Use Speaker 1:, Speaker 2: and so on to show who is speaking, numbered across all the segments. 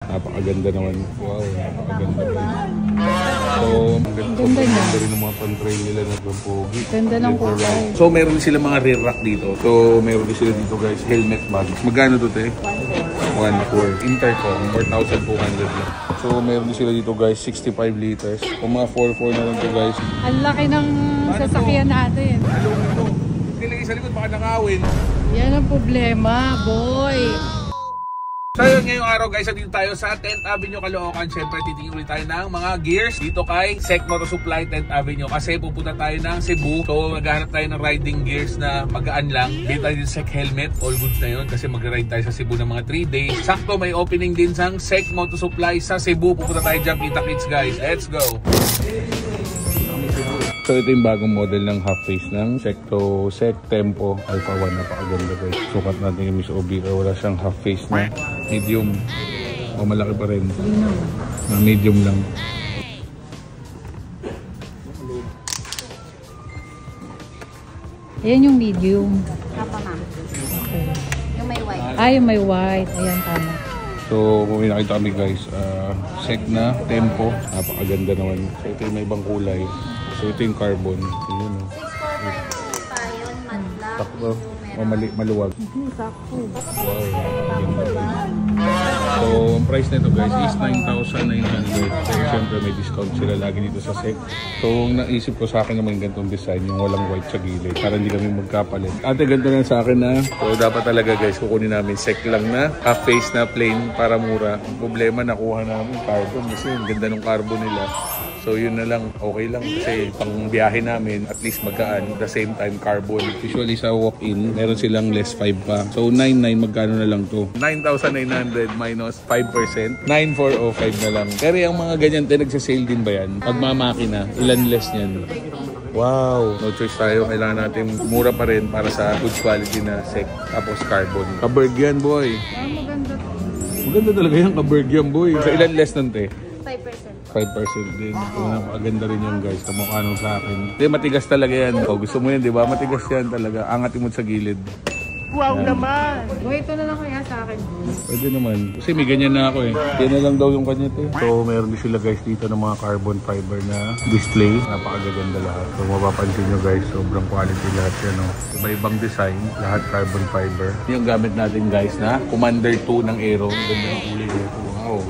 Speaker 1: Napakaganda naman. Wow, napakaganda guys. So, maganda rin ng mga pan-trail nila na pogi.
Speaker 2: Ganda ng kulay.
Speaker 1: So, meron din sila mga rear rack dito. So, meron din sila dito guys, helmet bags. Magkano to te? 1.4. Intercom, 4,200 lang. So, meron din sila dito guys, 65 liters. Kung mga 4.4 na lang to guys.
Speaker 2: Ang laki ng sasakyan natin.
Speaker 1: Ito. Nilagay sa likod, baka nakawin.
Speaker 2: Yan ang problema, boy.
Speaker 1: So yun, ngayong araw guys, dito tayo sa 10th Avenue, Caloocan. Siyempre, titingin ulit tayo ng mga gears dito kay Sec Moto Supply 10th Avenue. Kasi pupunta tayo ng Cebu. So maghahanap tayo ng riding gears na magaan lang. Dito tayo din Sec Helmet. All goods na yun kasi mag-ride tayo sa Cebu ng mga 3 days. Sakto, may opening din sa Sec Moto Supply sa Cebu. Pupunta tayo dyan, kita-kits guys. Let's go! So ito yung bagong model ng half face ng Secto Sec Tempo Alpha 1. Napakaganda guys. Sukat natin yung Miss Obi. Wala siyang half face na medium. O malaki pa rin. Na medium lang.
Speaker 2: Ayan yung medium.
Speaker 3: Apa ma'am?
Speaker 2: Okay.
Speaker 3: Yung may white.
Speaker 2: Ay, yung may white. Ayan, tama.
Speaker 1: So kung may nakita kami guys, Sec na Tempo. Napakaganda naman. So ito yung may ibang kulay. So ito yung carbon. Yun,
Speaker 3: 645 pa yun, madla.
Speaker 1: Sakto. O maluwag.
Speaker 2: Sakto.
Speaker 1: Wow. So ang price nito guys is 9,900. So siyempre may discount sila lagi dito sa Sec. So naisip ko sa akin naman ganitong design, yung walang white sa gilid. Para hindi kami magkapalit. Ate, ganito lang sa akin na. So dapat talaga guys, kukunin namin Sec lang na half face na plain para mura. Ang problema, nakuha namin carbon kasi ang ganda ng carbon nila. So yun na lang, okay lang kasi pang biyahe namin at least magkaan, at the same time carbon. Usually sa walk-in, meron silang less 5 pa. So 9,900 magkano na lang to? 9,900 minus 5%, 9,405 na lang. Pero yung mga ganyan din, nagsasale din ba yan? Pagmamakina, ilan less niyan? Wow! No choice tayo, kailangan natin mura pa rin para sa good quality na Sec, tapos carbon. Kaberg yan boy!
Speaker 2: Maganda to.
Speaker 1: Maganda talaga yung Kaberg yan boy. Sa ilan less nante?
Speaker 3: 5%.
Speaker 1: 5% din. Napakaganda rin yung guys. Kamukha nung sa akin. Hindi, matigas talaga yan. O, gusto mo yan, di ba? Matigas yan talaga. Angatin mo sa gilid. Wow naman!
Speaker 2: Boy, ito na lang kaya sa akin.
Speaker 1: Pwede naman. Kasi may ganyan na ako eh. Yan na lang daw yung kanya to. So, meron din sila guys dito ng mga carbon fiber na display. Napakaganda lahat. So, mapapansin nyo guys, sobrang quality lahat yan. Oh. Iba-ibang design. Lahat carbon fiber. Yung gamit natin guys na Commander 2 ng Aero. Ganda yung kulay. Wow!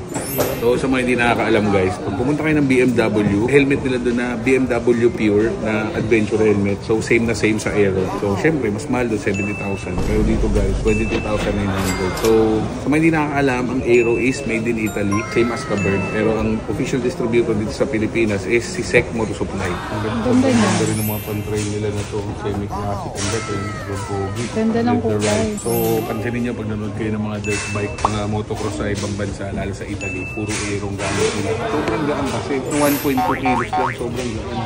Speaker 1: So sa mga hindi nakakaalam guys, pag pumunta kayo ng BMW, helmet nila doon na BMW Pure na adventure helmet. So same na same sa Aero. So syempre mas mahal doon, 70,000. Pero dito guys, 22,900. So sa mga hindi nakakaalam, ang Aero is made in Italy, same as Kaberg. Pero ang official distributor dito sa Pilipinas is si Sec Moto Supply. Ang ganda rin ng mga pan-trail nila na to. Semi-classic ang dating.
Speaker 2: Ganda ng kulay.
Speaker 1: So pansinin nyo pag nanood kayo ng mga dirt bike, mga motocross sa ibang bansa, lalo sa Italy, puro Aerong gamit nila. Sobrang gaan kasi 1.2 kilos lang, sobrang gaan.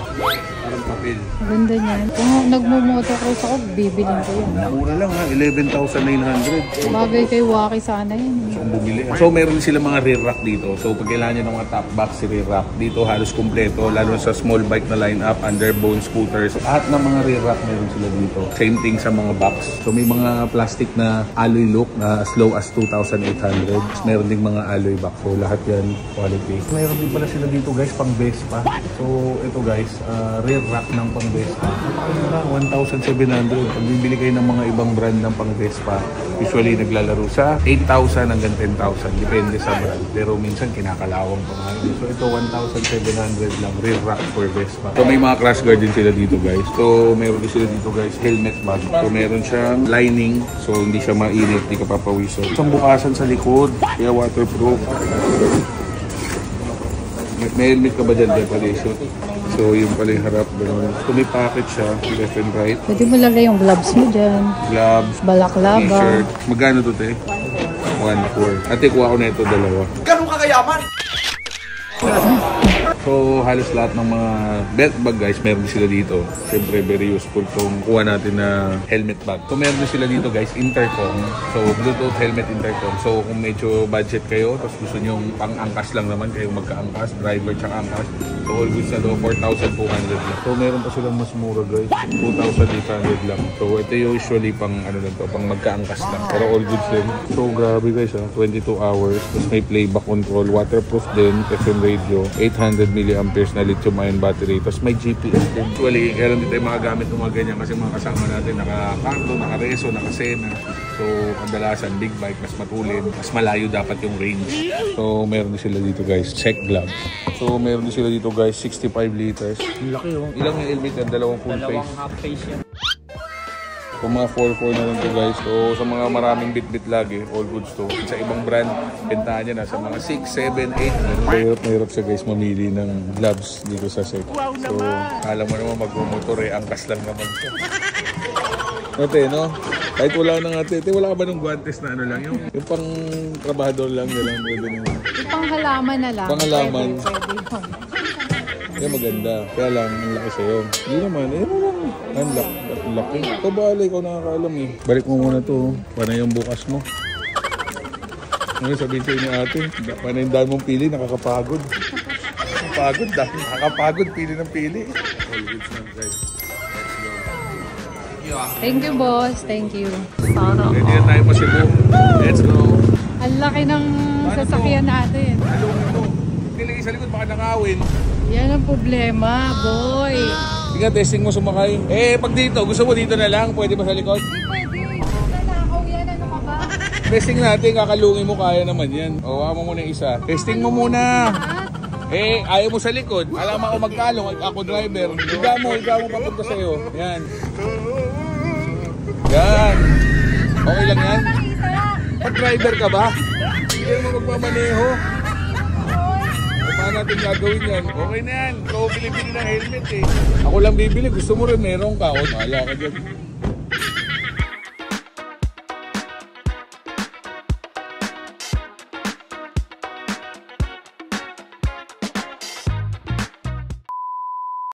Speaker 1: Parang papel.
Speaker 2: Ganda niyan. Kung nagmo-motocross ako, bibilin ko yan.
Speaker 1: Mura lang ha, 11,900.
Speaker 2: Bagay kay Waki sana yan.
Speaker 1: So bumili. So meron sila mga rear rack dito. So pag kailangan nyo ng mga top box si rear rack, dito halos kumpleto, lalo sa small bike na line-up, underbone scooters. Lahat ng mga rear rack meron sila dito. Same thing sa mga box. So may mga plastic na alloy look na as low as 2,800. Meron ding mga alloy box. So lahat yan quality. Meron din pala sila dito guys pang Vespa. So ito guys, rear rack ng pang Vespa. 1,700. Pag bibili kayo ng mga ibang brand ng pang Vespa, usually naglalaro sa 8,000 hanggang 10,000. Depende sa brand. Pero minsan kinakalawang pa nga. So ito 1,700 lang rear rack for Vespa. So may mga crash guard din sila dito guys. So meron din sila dito guys helmet bag. So meron siyang lining. So hindi siya mainit, hindi ka papawiso. Isang bukasan sa likod. Kaya waterproof. May helmet ka ba dyan, Deparation? So, yung pala yung harap. So, may packet siya, left and right.
Speaker 2: Pwede mo lagay yung gloves mo dyan.
Speaker 1: Gloves,
Speaker 2: balaklava,
Speaker 1: t-shirt. Magkano to, te? 1,400. Ate, kuha ko na ito, dalawa.
Speaker 4: Ganun ka kayaman?
Speaker 1: So halos lahat ng mga belt bag guys, meron sila dito. Siyempre very useful kung kuha natin na helmet bag. So meron din sila dito guys, intercom. So Bluetooth helmet intercom. So kung medyo budget kayo, tapos gusto nyo pang-angkas lang naman, kayo magka-angkas, driver tsaka angkas. So all goods na to, 4,200 lang. So meron pa silang mas mura guys, 2,800 lang. So ito usually pang ano lang to, pang magka-angkas lang. Pero all goods din. So grabe guys ha, 22 hours. Tapos may playback control, waterproof din, FM radio, 800 mAh na lithium ion battery. Tapos may GPS din. Actually, kaya lang din tayo makagamit ng mga ganyan kasi mga kasama natin naka-Kanto, naka-Reso, naka-Sena. So kadalasan big bike, mas matulid, mas malayo dapat yung range. So meron din sila dito guys, check gloves. So meron din sila dito guys, 65 liters. Ang laki oh. Ilang yung helmet yan? Dalawang full face.
Speaker 4: Dalawang half face yan.
Speaker 1: So mga 4-4 na lang to guys. So sa mga maraming bit-bit lagi, all goods to. Sa ibang brand, bentahan niya nasa mga 6, 7, 8. Mahirap siya guys mamili ng gloves dito sa set. So alam mo naman mag-motor eh, angkas lang naman to. Ate, no? Kahit wala nang ate, wala ka ba ng guantes na ano lang? Yung pang trabahador lang, yun lang.
Speaker 2: Yung panghalaman na lang.
Speaker 1: Panghalaman.
Speaker 2: Pwede yun.
Speaker 1: Kaya maganda. Kaya lang, ang laki sa'yo. Hindi naman, ang laki. Ito bala, ikaw nakakaalam eh. Balik mo muna to. Paano yung bukas mo? Ano sabihin sa'yo ni ate? Paano yung dahil mong pili? Nakakapagod. Nakakapagod dahil. Nakakapagod, pili ng pili. All goods na guys. Let's go.
Speaker 2: Thank you, boss. Thank you.
Speaker 1: Ready na tayo pa Cebu. Let's go.
Speaker 2: Ang laki ng sasakyan natin.
Speaker 1: Alungin mo. Nilagay sa likod, baka nakawin.
Speaker 2: Yan ang problema, boy.
Speaker 1: Ika, testing mo sumakay. Eh, pag dito, gusto mo dito na lang? Pwede ba sa likod?
Speaker 2: Hindi pwede. Nanakaw yan. Ano ka ba?
Speaker 1: Testing natin, kakalungin mo, kaya naman yan. O, mo muna isa. Testing mo muna. Eh, ayaw mo sa likod. Alam ako magkalong, ako driver. Higa mo papunta sa'yo. Yan. Yan. Okay lang yan? Pag driver ka ba? Hindi mo magmamaneho. Paano natin gagawin yan? Okay na yan. Ikaw bili-bili ng helmet eh. Ako lang bibili. Gusto mo rin meron ka. O, wala ka dyan.